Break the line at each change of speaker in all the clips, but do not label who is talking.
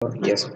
Yes.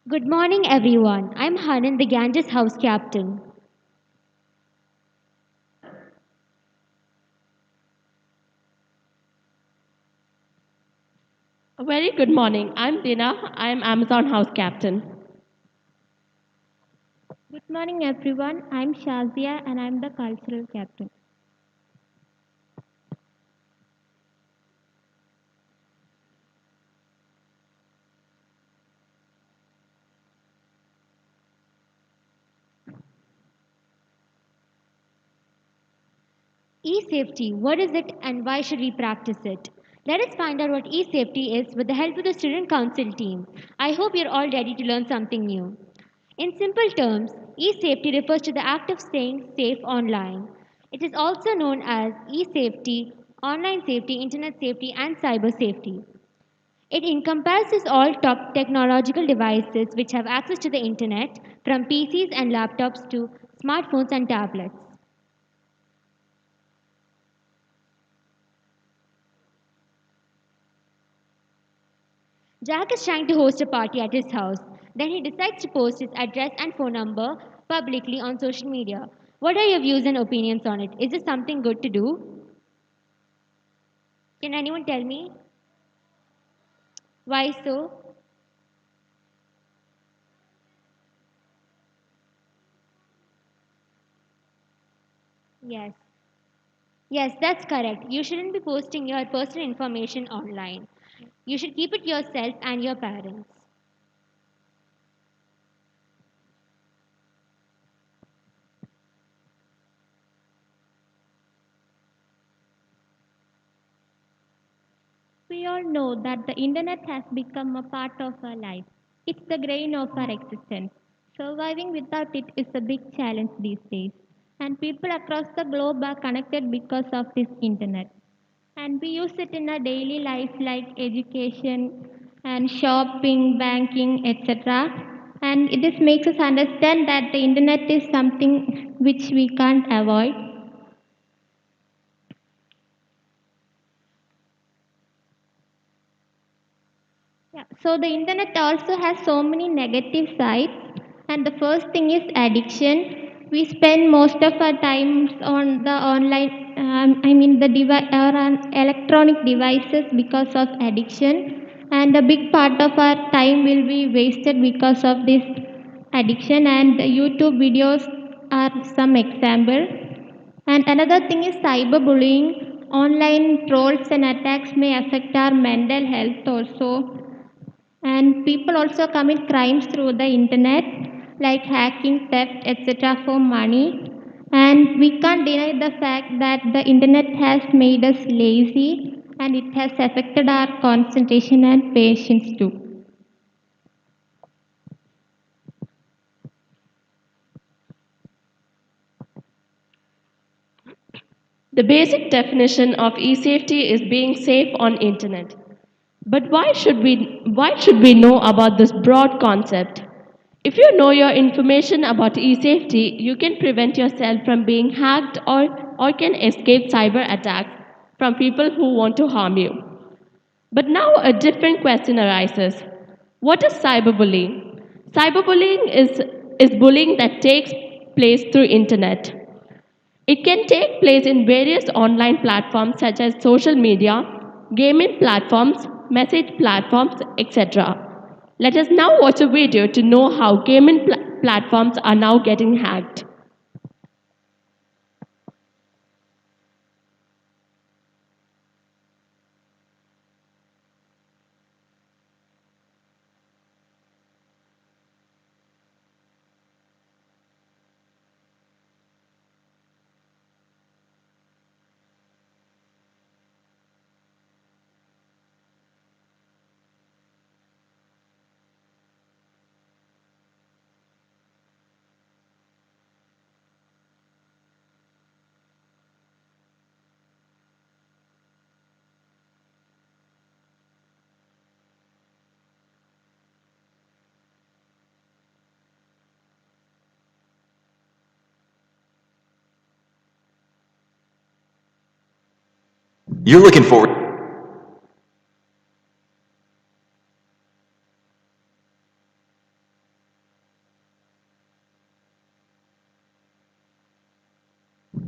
Good morning, everyone. I'm Hanan, the Ganges house captain.
A very good morning. I'm Dina. I'm Amazon House Captain.
Good morning, everyone. I'm Shazia and I'm the cultural captain.
E safety, what is it and why should we practice it? Let us find out what e safety is with the help of the student council team. I hope you're all ready to learn something new. In simple terms, e safety refers to the act of staying safe online. It is also known as e safety, online safety, internet safety, and cyber safety. It encompasses all top technological devices which have access to the internet, from PCs and laptops to smartphones and tablets. Jack is trying to host a party at his house. Then he decides to post his address and phone number publicly on social media. What are your views and opinions on it? Is this something good to do? Can anyone tell me? Why so? Yes. Yes, that's correct. You shouldn't be posting your personal information online. You should keep it yourself and your parents.
We all know that the internet has become a part of our life. It's the grain of our existence. Surviving without it is a big challenge these days. And people across the globe are connected because of this internet. And we use it in our daily life like education and shopping, banking, etc. And this makes us understand that the internet is something which we can't avoid. Yeah. So the internet also has so many negative sides, and the first thing is addiction. We spend most of our times on the online, the or on electronic devices because of addiction, and a big part of our time will be wasted because of this addiction. And YouTube videos are some example. And another thing is cyberbullying. Online trolls and attacks may affect our mental health also, and people also commit crimes through the internet like hacking, theft, etc. for money. And we can't deny the fact that the internet has made us lazy and it has affected our concentration and patience too.
The basic definition of e-safety is being safe on internet. But why should we know about this broad concept? If you know your information about e-safety, you can prevent yourself from being hacked or can escape cyber attacks from people who want to harm you. But now a different question arises. What is cyberbullying? Cyberbullying is bullying that takes place through internet. It can take place in various online platforms such as social media, gaming platforms, message platforms, etc. Let us now watch a video to know how gaming platforms are now getting hacked.
You're looking forward.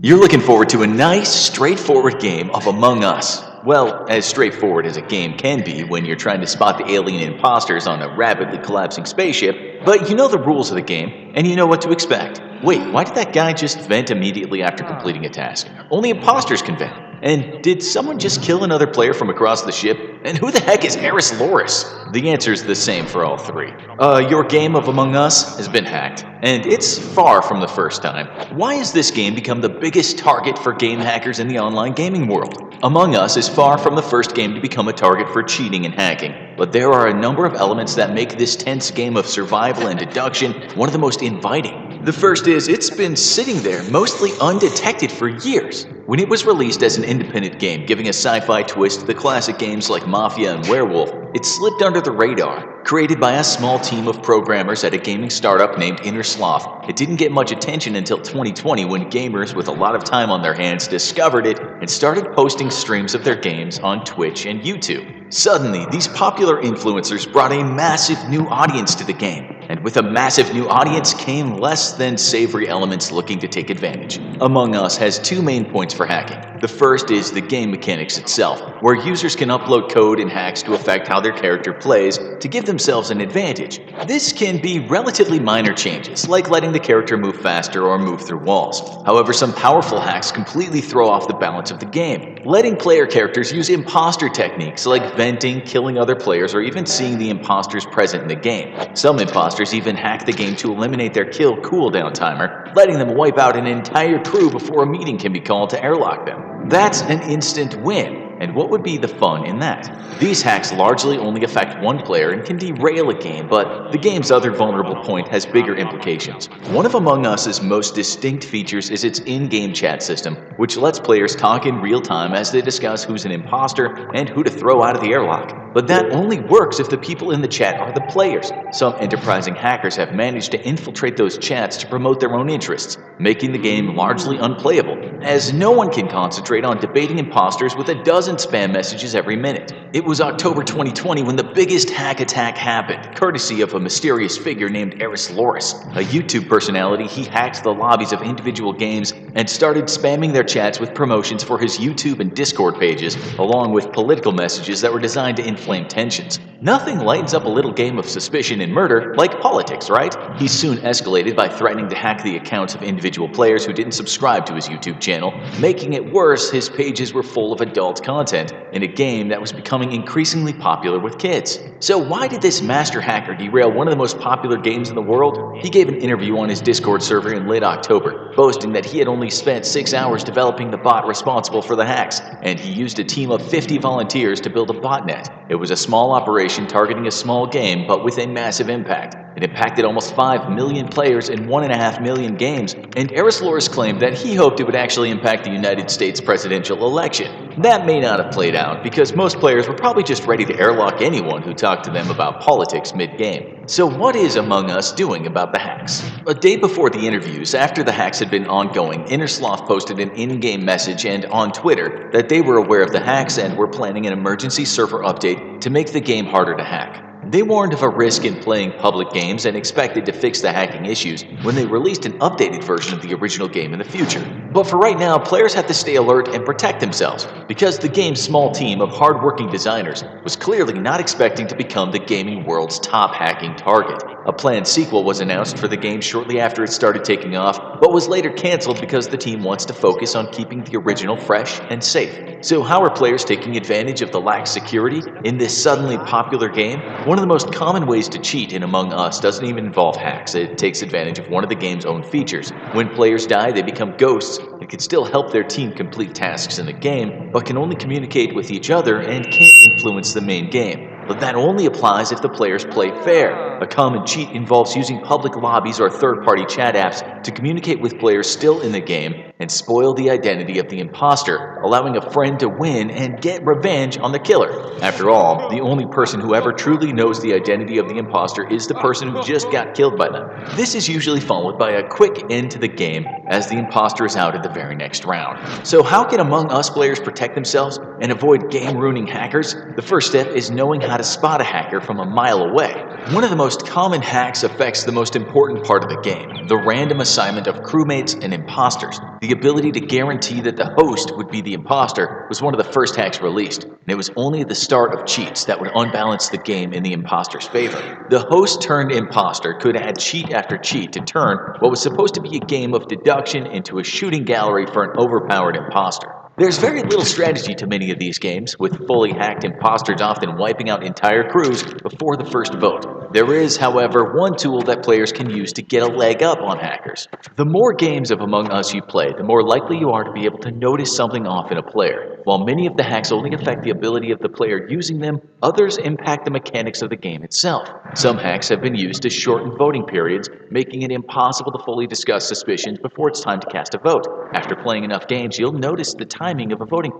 You're looking forward to a nice, straightforward game of Among Us. Well, as straightforward as a game can be when you're trying to spot the alien imposters on a rapidly collapsing spaceship, but you know the rules of the game, and you know what to expect. Wait, why did that guy just vent immediately after completing a task? Only imposters can vent. And did someone just kill another player from across the ship? And who the heck is Eris Loris? The answer's the same for all three. Your game of Among Us has been hacked, and it's far from the first time. Why has this game become the biggest target for game hackers in the online gaming world? Among Us is far from the first game to become a target for cheating and hacking, but there are a number of elements that make this tense game of survival and deduction one of the most inviting. The first is it's been sitting there mostly undetected for years. When it was released as an independent game, giving a sci-fi twist to the classic games like Mafia and Werewolf, it slipped under the radar. Created by a small team of programmers at a gaming startup named Inner Sloth, it didn't get much attention until 2020 when gamers with a lot of time on their hands discovered it and started posting streams of their games on Twitch and YouTube. Suddenly, these popular influencers brought a massive new audience to the game. And with a massive new audience came less than savory elements looking to take advantage. Among Us has two main points for hacking. The first is the game mechanics itself, where users can upload code and hacks to affect how their character plays to give themselves an advantage. This can be relatively minor changes, like letting the character move faster or move through walls. However, some powerful hacks completely throw off the balance of the game, letting player characters use imposter techniques like venting, killing other players, or even seeing the imposters present in the game. Some imposters even hack the game to eliminate their kill cooldown timer, letting them wipe out an entire crew before a meeting can be called to airlock them. That's an instant win. And what would be the fun in that? These hacks largely only affect one player and can derail a game, but the game's other vulnerable point has bigger implications. One of Among Us's most distinct features is its in-game chat system, which lets players talk in real time as they discuss who's an imposter and who to throw out of the airlock. But that only works if the people in the chat are the players. Some enterprising hackers have managed to infiltrate those chats to promote their own interests, making the game largely unplayable, as no one can concentrate on debating imposters with a dozen spam messages every minute. It was October 2020 when the biggest hack attack happened, courtesy of a mysterious figure named Eris Loris, a YouTube personality. He hacked the lobbies of individual games and started spamming their chats with promotions for his YouTube and Discord pages, along with political messages that were designed to inflame tensions. Nothing lightens up a little game of suspicion and murder like politics, right? He soon escalated by threatening to hack the accounts of individual players who didn't subscribe to his YouTube channel. Making it worse, his pages were full of adult content in a game that was becoming increasingly popular with kids. So why did this master hacker derail one of the most popular games in the world? He gave an interview on his Discord server in late October, boasting that he had only spent 6 hours developing the bot responsible for the hacks, and he used a team of 50 volunteers to build a botnet. It was a small operation targeting a small game, but with a massive impact. It impacted almost 5 million players in 1.5 million games, and Eris Loris claimed that he hoped it would actually impact the United States presidential election. That may not have played out, because most players were probably just ready to airlock anyone who talked to them about politics mid-game. So what is Among Us doing about the hacks? A day before the interviews, after the hacks had been ongoing, Inner Sloth posted an in-game message and on Twitter that they were aware of the hacks and were planning an emergency server update to make the game harder to hack. They warned of a risk in playing public games and expected to fix the hacking issues when they released an updated version of the original game in the future. But for right now, players have to stay alert and protect themselves, because the game's small team of hard-working designers was clearly not expecting to become the gaming world's top hacking target. A planned sequel was announced for the game shortly after it started taking off, but was later canceled because the team wants to focus on keeping the original fresh and safe. So how are players taking advantage of the lax security in this suddenly popular game? One of the most common ways to cheat in Among Us doesn't even involve hacks. It takes advantage of one of the game's own features. When players die, they become ghosts and can still help their team complete tasks in the game, but can only communicate with each other and can't influence the main game. But that only applies if the players play fair. A common cheat involves using public lobbies or third-party chat apps to communicate with players still in the game and spoil the identity of the imposter, allowing a friend to win and get revenge on the killer. After all, the only person who ever truly knows the identity of the imposter is the person who just got killed by them. This is usually followed by a quick end to the game as the imposter is out at the very next round. So how can Among Us players protect themselves and avoid game-ruining hackers? The first step is knowing how to spot a hacker from a mile away. One of the most common hacks affects the most important part of the game, the random assignment of crewmates and imposters. The ability to guarantee that the host would be the imposter was one of the first hacks released, and it was only the start of cheats that would unbalance the game in the imposter's favor. The host turned imposter could add cheat after cheat to turn what was supposed to be a game of deduction into a shooting gallery for an overpowered imposter. There's very little strategy to many of these games, with fully hacked imposters often wiping out entire crews before the first vote. There is, however, one tool that players can use to get a leg up on hackers. The more games of Among Us you play, the more likely you are to be able to notice something off in a player. While many of the hacks only affect the ability of the player using them, others impact the mechanics of the game itself. Some hacks have been used to shorten voting periods, making it impossible to fully discuss suspicions before it's time to cast a vote. After playing enough games, you'll notice the timing of a voting.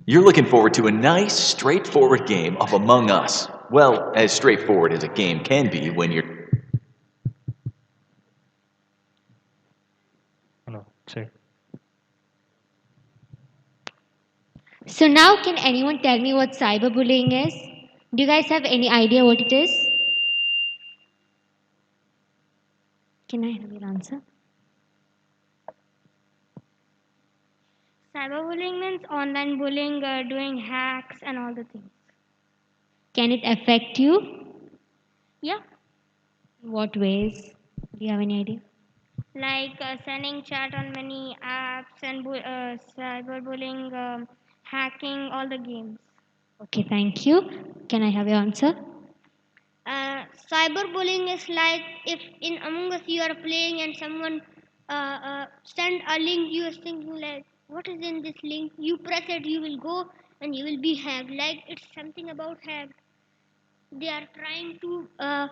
You're looking forward to a nice, straightforward game of Among Us. Well, as straightforward as a game can be when you're.
No, say.
So now can anyone tell me what cyberbullying is? Do you guys have any idea what it is? Can I have your answer?
Cyberbullying means online bullying, doing hacks and all the things.
Can it affect you?
Yeah,
In what ways? Do you have any idea?
like sending chat on many apps and cyberbullying, hacking all the games.
Okay, thank you. Can I have your answer?
Cyberbullying is like if in Among Us you are playing and someone send a link, you are thinking like, what is in this link? You press it, you will go and you will be hacked. Like it's something about hack. They are trying to uh,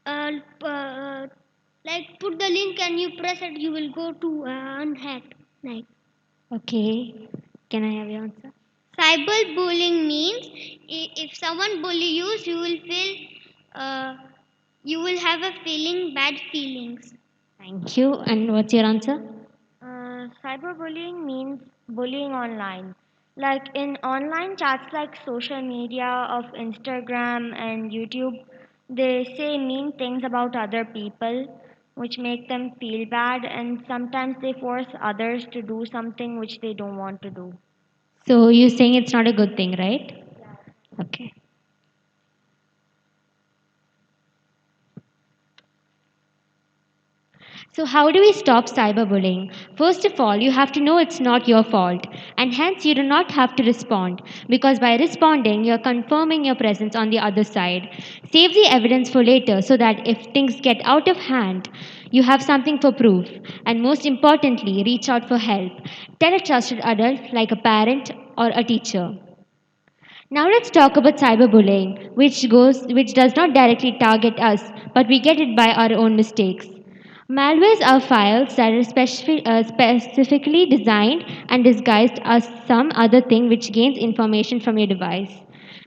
uh, like put the link and you press it, you will go to unhacked. Like
Okay. Can I have your answer?
cyberbullying means if someone bully you, you will feel uh, you will have a feeling bad feelings.
Thank you. And what's your answer?
Cyberbullying means bullying online. Like in online chats like social media of Instagram and YouTube, they say mean things about other people, which make them feel bad, and sometimes they force others to do something which they don't want to do.
So you're saying it's not a good thing, right? Okay. So, how do we stop cyberbullying? First of all, you have to know it's not your fault, and hence you do not have to respond because by responding, you're confirming your presence on the other side. Save the evidence for later so that if things get out of hand, you have something for proof. And most importantly, reach out for help. Tell a trusted adult like a parent or a teacher. Now let's talk about cyberbullying, which does not directly target us, but we get it by our own mistakes. Malwares are files that are specifically designed and disguised as some other thing which gains information from your device.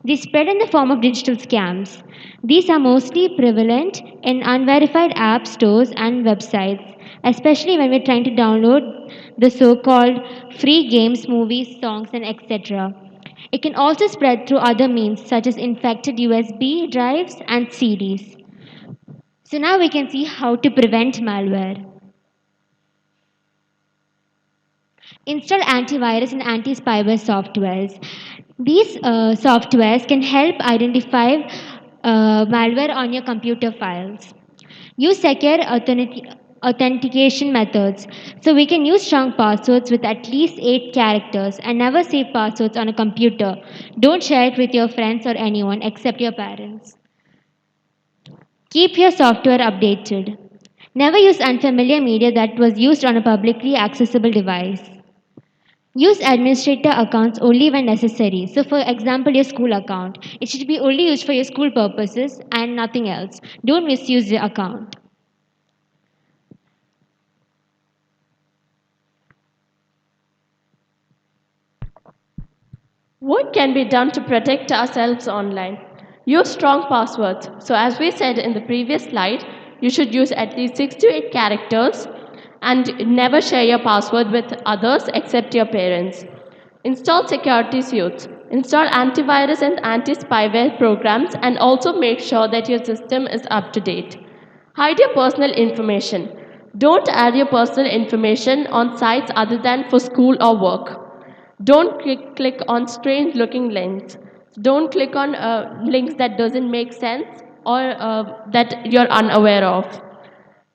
They spread in the form of digital scams. These are mostly prevalent in unverified app stores and websites, especially when we're trying to download the so called free games, movies, songs, and etc. It can also spread through other means such as infected USB drives and CDs. So now we can see how to prevent malware. Install antivirus and anti-spyware softwares. These softwares can help identify malware on your computer files. Use secure authentication methods. So we can use strong passwords with at least 8 characters and never save passwords on a computer. Don't share it with your friends or anyone except your parents. Keep your software updated. Never use unfamiliar media that was used on a publicly accessible device. Use administrator accounts only when necessary. So, for example, your school account. It should be only used for your school purposes and nothing else. Don't misuse the account.
What can be done to protect ourselves online? Use strong passwords. So, as we said in the previous slide, you should use at least 6 to 8 characters and never share your password with others except your parents. Install security suites. Install antivirus and anti spyware programs and also make sure that your system is up to date. Hide your personal information. Don't add your personal information on sites other than for school or work. Don't click on strange looking links. Don't click on links that doesn't make sense or that you're unaware of.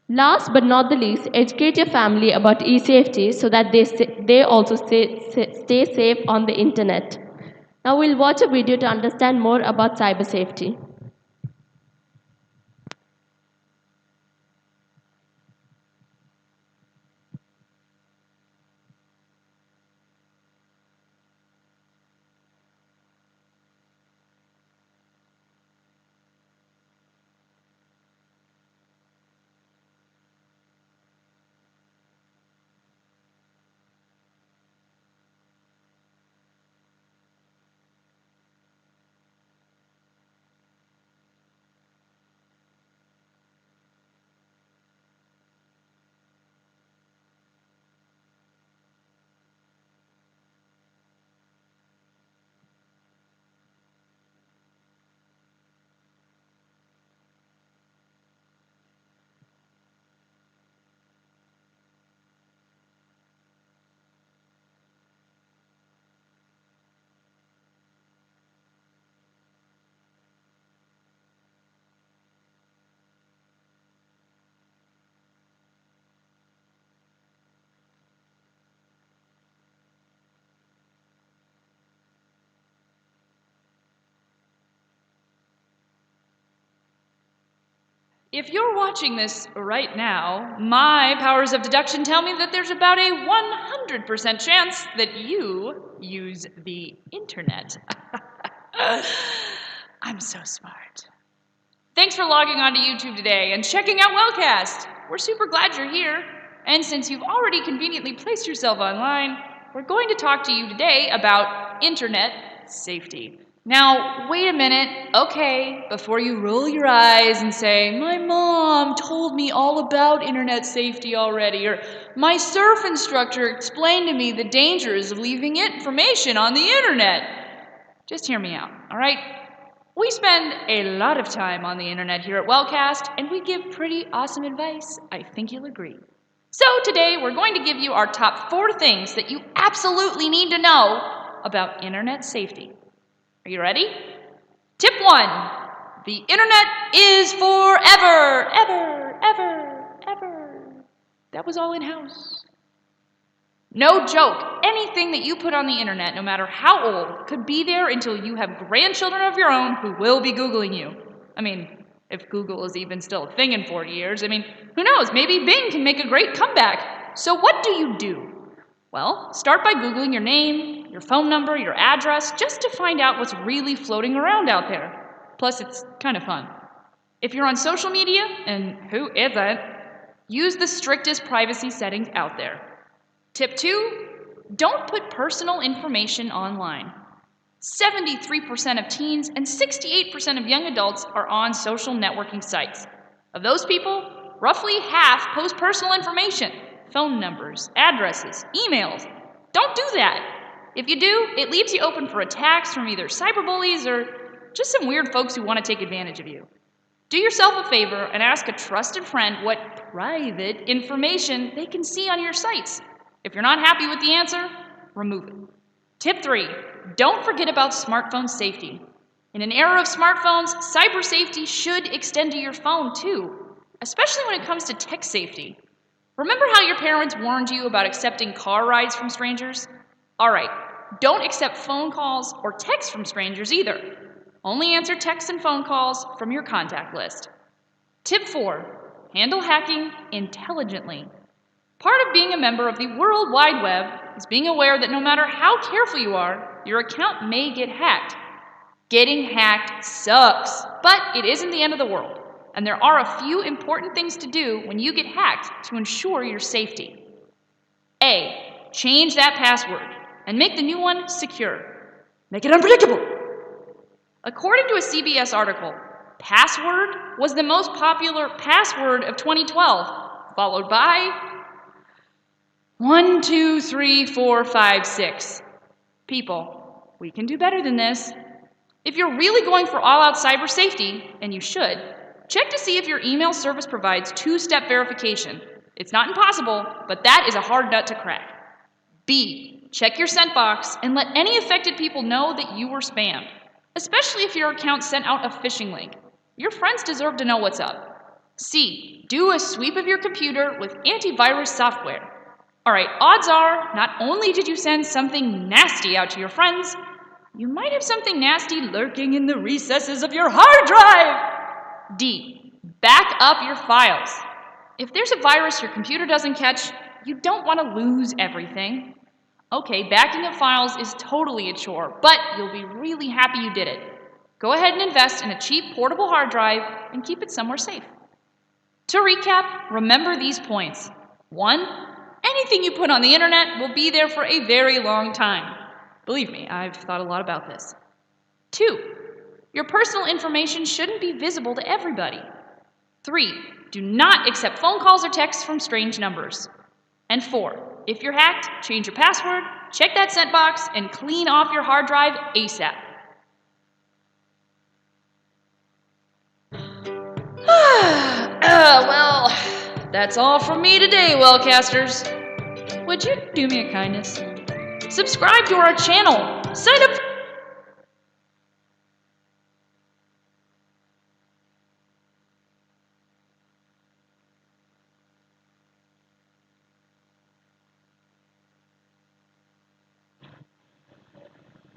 Last but not the least, educate your family about e-safety so that they also stay safe on the internet. Now we'll watch a video to understand more about cyber safety.
If you're watching this right now, my powers of deduction tell me that there's about a 100% chance that you use the internet. I'm so smart. Thanks for logging onto YouTube today and checking out Wellcast. We're super glad you're here. And since you've already conveniently placed yourself online, we're going to talk to you today about internet safety. Now, wait a minute. Okay, before you roll your eyes and say, my mom told me all about internet safety already, or my surf instructor explained to me the dangers of leaving information on the internet. Just hear me out, all right? We spend a lot of time on the internet here at Wellcast, and we give pretty awesome advice. I think you'll agree. So today, we're going to give you our top 4 things that you absolutely need to know about internet safety. Are you ready? Tip 1. The internet is forever, ever. That was all in-house. No joke, anything that you put on the internet, no matter how old, could be there until you have grandchildren of your own who will be Googling you. I mean, if Google is even still a thing in 40 years, who knows, maybe Bing can make a great comeback. So what do you do? Well, start by Googling your name, your phone number, your address, just to find out what's really floating around out there. Plus, it's kind of fun. If you're on social media, and who isn't, use the strictest privacy settings out there. Tip 2, don't put personal information online. 73% of teens and 68% of young adults are on social networking sites. Of those people, roughly half post personal information, phone numbers, addresses, emails. Don't do that. If you do, it leaves you open for attacks from either cyberbullies or just some weird folks who want to take advantage of you. Do yourself a favor and ask a trusted friend what private information they can see on your sites. If you're not happy with the answer, remove it. Tip 3, don't forget about smartphone safety. In an era of smartphones, cyber safety should extend to your phone too, especially when it comes to tech safety. Remember how your parents warned you about accepting car rides from strangers? All right, don't accept phone calls or texts from strangers either. Only answer texts and phone calls from your contact list. Tip 4, handle hacking intelligently. Part of being a member of the World Wide Web is being aware that no matter how careful you are, your account may get hacked. Getting hacked sucks, but it isn't the end of the world, and there are a few important things to do when you get hacked to ensure your safety. A, change that password and make the new one secure. Make it unpredictable. According to a CBS article, password was the most popular password of 2012, followed by 1, 2, 3, 4, 5, 6. People, we can do better than this. If you're really going for all out cyber safety, and you should, check to see if your email service provides two-step verification. It's not impossible, but that is a hard nut to crack. B, check your sent box and let any affected people know that you were spammed, especially if your account sent out a phishing link. Your friends deserve to know what's up. C, do a sweep of your computer with antivirus software. Alright, odds are, not only did you send something nasty out to your friends, you might have something nasty lurking in the recesses of your hard drive. D, back up your files. If there's a virus your computer doesn't catch, you don't want to lose everything. Okay, backing up files is totally a chore, but you'll be really happy you did it. Go ahead and invest in a cheap portable hard drive and keep it somewhere safe. To recap, remember these points. 1, anything you put on the internet will be there for a very long time. Believe me, I've thought a lot about this. 2, your personal information shouldn't be visible to everybody. 3, do not accept phone calls or texts from strange numbers. And 4, if you're hacked, change your password, check that sent box, and clean off your hard drive ASAP. Well, that's all from me today, Wellcasters. Would you do me a kindness? Subscribe to our channel. Sign up.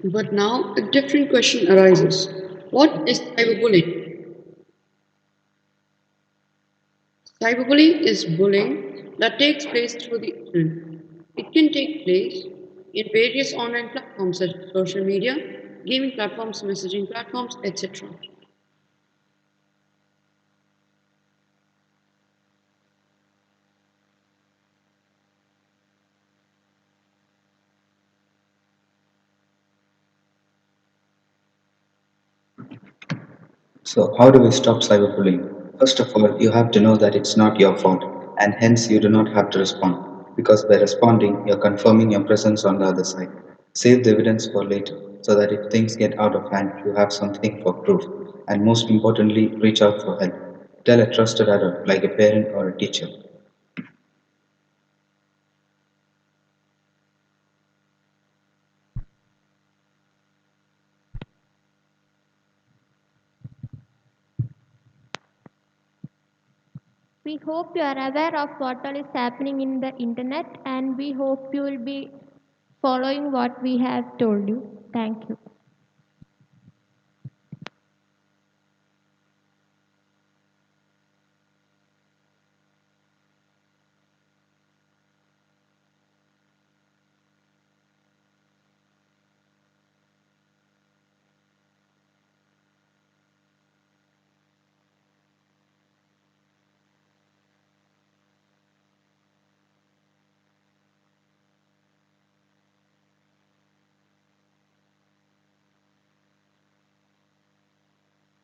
But now a different question arises. What is cyberbullying? Cyberbullying is bullying that takes place through the internet. It can take place in various online platforms such as social media, gaming platforms, messaging platforms, etc.
So, how do we stop cyberbullying? First of all, you have to know that it's not your fault, and hence you do not have to respond, because by responding, you're confirming your presence on the other side. Save the evidence for later, so that if things get out of hand, you have something for proof. And most importantly, reach out for help. Tell a trusted adult, like a parent or a teacher.
We hope you are aware of what all is happening in the internet, and we hope you will be following what we have told you. Thank you.